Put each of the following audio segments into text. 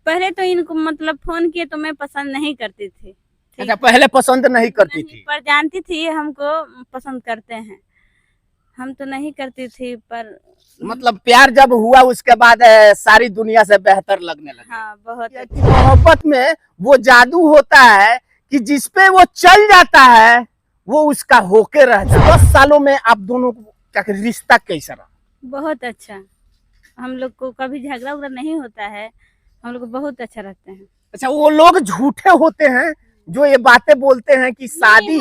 पहले तो इनको मतलब फोन किए तो मैं पसंद नहीं करती थी। अच्छा, पहले पसंद नहीं करती थी। पर जानती थी ये हमको पसंद करते हैं। हम तो नहीं करती थी पर मतलब प्यार जब हुआ उसके बाद सारी दुनिया से बेहतर लगने लगा। हाँ, बहुत कि मोहब्बत में वो जादू होता है कि जिसपे वो चल जाता है वो उसका होके रहता है। 10 सालों में आप दोनों को क्या रिश्ता कैसा रहा? बहुत अच्छा। हम लोग को कभी झगड़ा उगड़ा नहीं होता है। हम लोग को बहुत अच्छा रहते हैं। अच्छा, वो लोग झूठे होते हैं जो ये बातें बोलते हैं कि शादी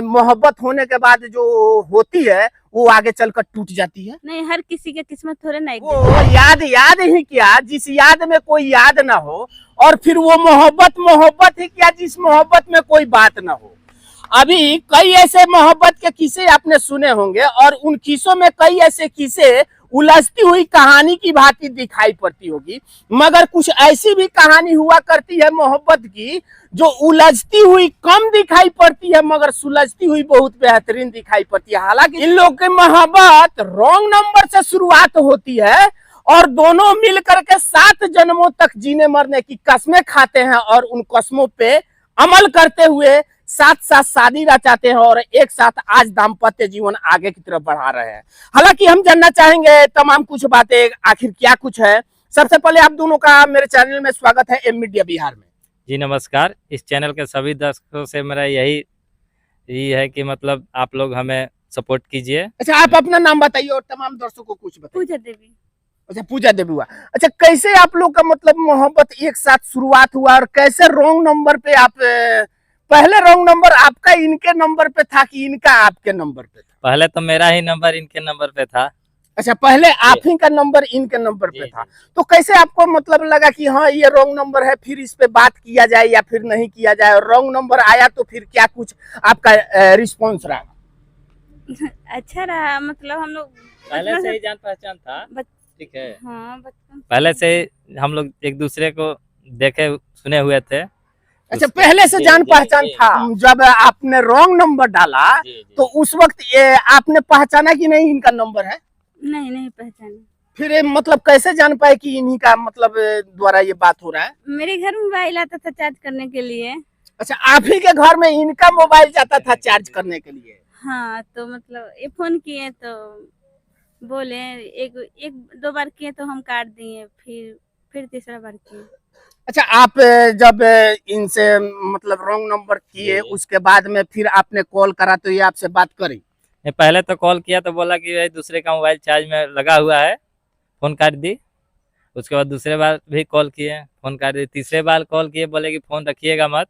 मोहब्बत होने के बाद जो होती है वो आगे चलकर टूट जाती है। नहीं, हर किसी के किस्मत थोड़े ना एक वो याद ही क्या, जिस याद में कोई याद ना हो, और फिर वो मोहब्बत ही क्या जिस मोहब्बत में कोई बात ना हो। अभी कई ऐसे मोहब्बत के किस्से आपने सुने होंगे और उन किस्सों में कई ऐसे किस्से उलझती हुई कहानी की भांति दिखाई पड़ती होगी, मगर कुछ ऐसी भी कहानी हुआ करती है मोहब्बत की जो उलझती हुई कम दिखाई पड़ती है मगर सुलझती हुई बहुत बेहतरीन दिखाई पड़ती है। हालांकि इन लोग की मोहब्बत रॉन्ग नंबर से शुरुआत होती है और दोनों मिल करके 7 जन्मों तक जीने मरने की कस्में खाते हैं और उन कस्मों पे अमल करते हुए साथ साथ शादी रचाते हैं और एक साथ आज दाम्पत्य जीवन आगे की तरफ बढ़ा रहे हैं। हालांकि हम जानना चाहेंगे तमाम कुछ बातें, आखिर क्या कुछ है। सबसे पहले आप दोनों का मेरे चैनल में स्वागत है एम मीडिया बिहार में। जी नमस्कार। इस चैनल के सभी दर्शकों से मेरा यही है कि मतलब आप लोग हमें सपोर्ट कीजिए। अच्छा, आप अपना नाम बताइए और तमाम दर्शकों को कुछ बताइए। पूजा देवी। अच्छा, पूजा देवी हुआ। अच्छा, कैसे आप लोग का मतलब मोहब्बत एक साथ शुरुआत हुआ और कैसे रॉन्ग नंबर पे आप पहले रॉन्ग नंबर आपका इनके नंबर पे था कि इनका आपके नंबर पे था? पहले तो मेरा ही नंबर इनके नंबर पे था। अच्छा, पहले आप ही का नंबर इनके नंबर पे था। तो कैसे आपको मतलब लगा कि हाँ ये रॉन्ग नंबर है, फिर इस पे बात किया जाए या फिर नहीं किया जाए, और रॉन्ग नंबर आया तो फिर क्या कुछ आपका रिस्पॉन्स रहा? अच्छा रहा, मतलब हम लोग पहले से ही जान पहचान था। ठीक है। हाँ, बचपन पहले से हम लोग एक दूसरे को देखे सुने हुए थे। अच्छा, पहले से जान पहचान था। जब आपने रॉन्ग नंबर डाला तो उस वक्त ये आपने पहचाना कि नहीं इनका नंबर है? नहीं पहचाना। फिर मतलब कैसे जान पाए कि इन्हीं का मतलब द्वारा ये बात हो रहा है? मेरे घर में मोबाइल आता था चार्ज करने के लिए। अच्छा, आप ही के घर में इनका मोबाइल जाता था चार्ज करने के लिए? हाँ, तो मतलब ये फोन किए तो बोले, एक दो बार किए तो हम काट दिए, फिर तीसरा बार किए। अच्छा, आप जब इनसे मतलब रॉन्ग नंबर किए उसके बाद में फिर आपने कॉल करा तो ये आपसे बात करी? पहले तो कॉल किया तो बोला कि दूसरे का मोबाइल चार्ज में लगा हुआ है, फोन काट दी। उसके बाद दूसरे बार भी कॉल किए, फोन काट दी। तीसरे बार कॉल किए, बोले कि फोन रखिएगा मत,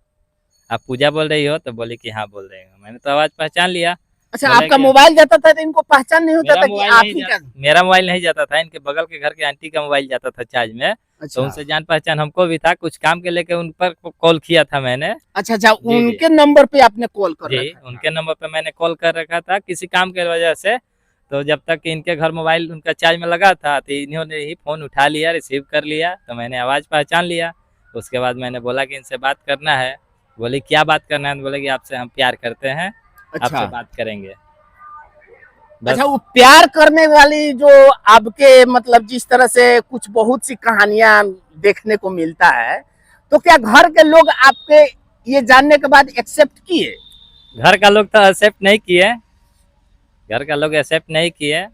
आप पूजा बोल रही हो? तो बोली कि हाँ बोल रही हूँ। मैंने तो आवाज पहचान लिया। अच्छा, आपका मोबाइल जाता था तो इनको पहचान नहीं होता था कि आप ही का? मेरा मोबाइल नहीं जाता था, इनके बगल के घर के आंटी का मोबाइल जाता था चार्ज में। अच्छा। तो उनसे जान पहचान हमको भी था, कुछ काम के लेके उन पर कॉल किया था मैंने। अच्छा, उनके नंबर पे आपने कॉल कर रखा था? उनके नंबर पे मैंने कॉल कर रखा था किसी काम के वजह से। तो जब तक इनके घर मोबाइल उनका चार्ज में लगा था तो इन्होंने ही फोन उठा लिया, रिसीव कर लिया। तो मैंने आवाज पहचान लिया। उसके बाद मैंने बोला कि इनसे बात करना है। बोले क्या बात करना है? बोले कि आपसे हम प्यार करते हैं। अच्छा। आपसे बात करेंगे। अच्छा, वो प्यार करने वाली जो आपके मतलब जिस तरह से कुछ बहुत सी कहानियां देखने को मिलता है, तो क्या घर के लोग आपके ये जानने के बाद एक्सेप्ट किए? घर का लोग तो एक्सेप्ट नहीं किए,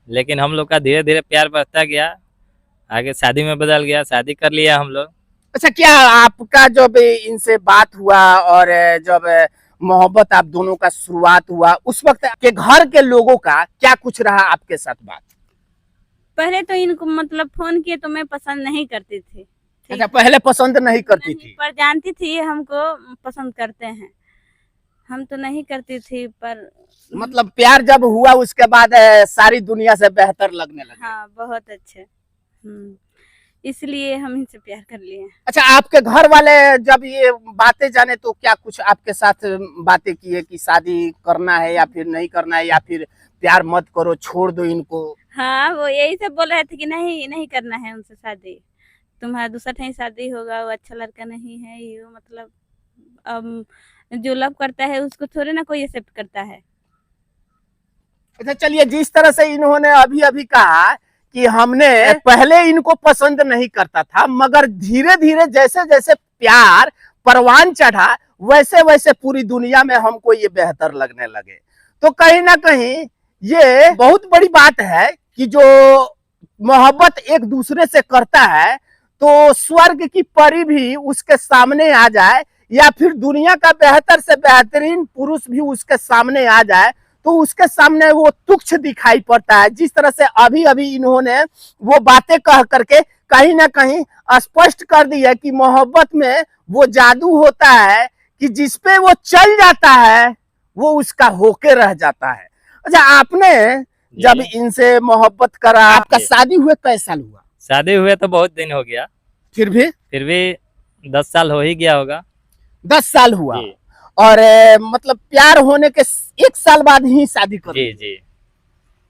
लेकिन हम लोग का धीरे धीरे प्यार बढ़ता गया, आगे शादी में बदल गया, शादी कर लिया हम लोग। अच्छा, क्या आपका जब इनसे बात हुआ और जब मोहब्बत आप दोनों का शुरुआत हुआ उस वक्त के घर के लोगों का क्या कुछ रहा आपके साथ बात? पहले तो इनको मतलब फोन किए तो मैं पसंद नहीं करती थी। अच्छा, पहले पसंद नहीं करती थी? पर जानती थी ये हमको पसंद करते हैं। हम तो नहीं करती थी पर मतलब प्यार जब हुआ उसके बाद सारी दुनिया से बेहतर लगने लगा। हाँ, बहुत अच्छे। इसलिए हम इनसे प्यार कर लिए। अच्छा, आपके घर वाले जब ये बातें जाने तो क्या कुछ आपके साथ बातें किए कि शादी करना है या फिर नहीं करना है या फिर प्यार मत करो, छोड़ दो इनको? हाँ, वो यही सब बोल रहे थे कि नहीं करना है उनसे शादी, तुम्हारा दूसरा कहीं शादी होगा, वो अच्छा लड़का नहीं है। ये मतलब जो लव करता है उसको थोड़े ना कोई एक्सेप्ट करता है। अच्छा, चलिए, जिस तरह से इन्होंने अभी अभी कहा कि हमने पहले इनको पसंद नहीं करता था, मगर धीरे धीरे जैसे जैसे प्यार परवान चढ़ा वैसे वैसे पूरी दुनिया में हमको ये बेहतर लगने लगे। तो कहीं ना कहीं ये बहुत बड़ी बात है कि जो मोहब्बत एक दूसरे से करता है तो स्वर्ग की परी भी उसके सामने आ जाए या फिर दुनिया का बेहतर से बेहतरीन पुरुष भी उसके सामने आ जाए तो उसके सामने वो तुच्छ दिखाई पड़ता है। जिस तरह से अभी अभी इन्होंने वो बातें कह करके कहीं ना कहीं स्पष्ट कर दी है कि मोहब्बत में वो जादू होता है कि जिसपे वो चल जाता है वो उसका होके रह जाता है। अच्छा, आपने जब इनसे मोहब्बत करा, आपका शादी हुए कैसे साल हुआ? शादी हुए तो बहुत दिन हो गया, फिर भी 10 साल हो ही गया होगा। 10 साल हुआ। जी और मतलब प्यार होने के 1 साल बाद ही शादी कर जी जी।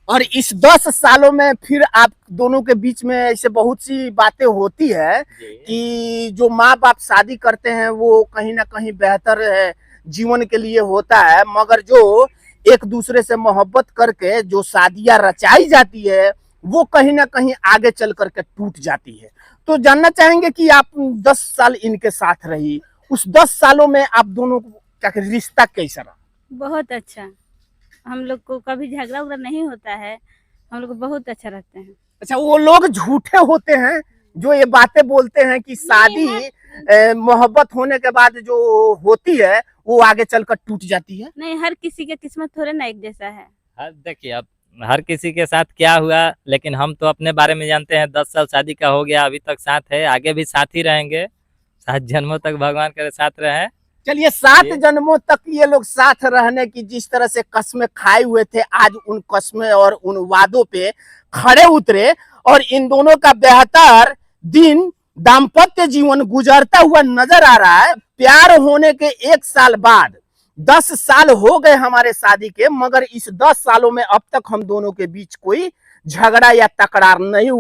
और इस 10 सालों में फिर आप दोनों के बीच में ऐसे बहुत सी बातें होती है कि जो माँ बाप शादी करते हैं वो कहीं ना कहीं बेहतर जीवन के लिए होता है, मगर जो एक दूसरे से मोहब्बत करके जो शादियां रचाई जाती है वो कहीं ना कहीं आगे चल करके टूट जाती है। तो जानना चाहेंगे कि आप 10 साल इनके साथ रही, उस 10 सालों में आप दोनों का रिश्ता कैसा रहा? बहुत अच्छा, हम लोग को कभी झगड़ा उगड़ा नहीं होता है, हम लोग बहुत अच्छा रहते हैं। अच्छा, वो लोग झूठे होते हैं जो ये बातें बोलते हैं कि शादी मोहब्बत होने के बाद जो होती है वो आगे चलकर टूट जाती है? नहीं, हर किसी का किस्मत थोड़े ना एक जैसा है। देखिए, अब हर किसी के साथ क्या हुआ, लेकिन हम तो अपने बारे में जानते हैं। 10 साल शादी का हो गया, अभी तक साथ है, आगे भी साथ ही रहेंगे, 7 जन्मों तक भगवान करे साथ रहे। चलिए, 7 जन्मों तक ये लोग साथ रहने की जिस तरह से कस्में खाए हुए थे, आज उन कस्में और उन वादों पे खड़े उतरे और इन दोनों का बेहतर दिन दाम्पत्य जीवन गुजरता हुआ नजर आ रहा है। प्यार होने के 1 साल बाद 10 साल हो गए हमारे शादी के, मगर इस 10 सालों में अब तक हम दोनों के बीच कोई झगड़ा या तकरार नहीं हुआ।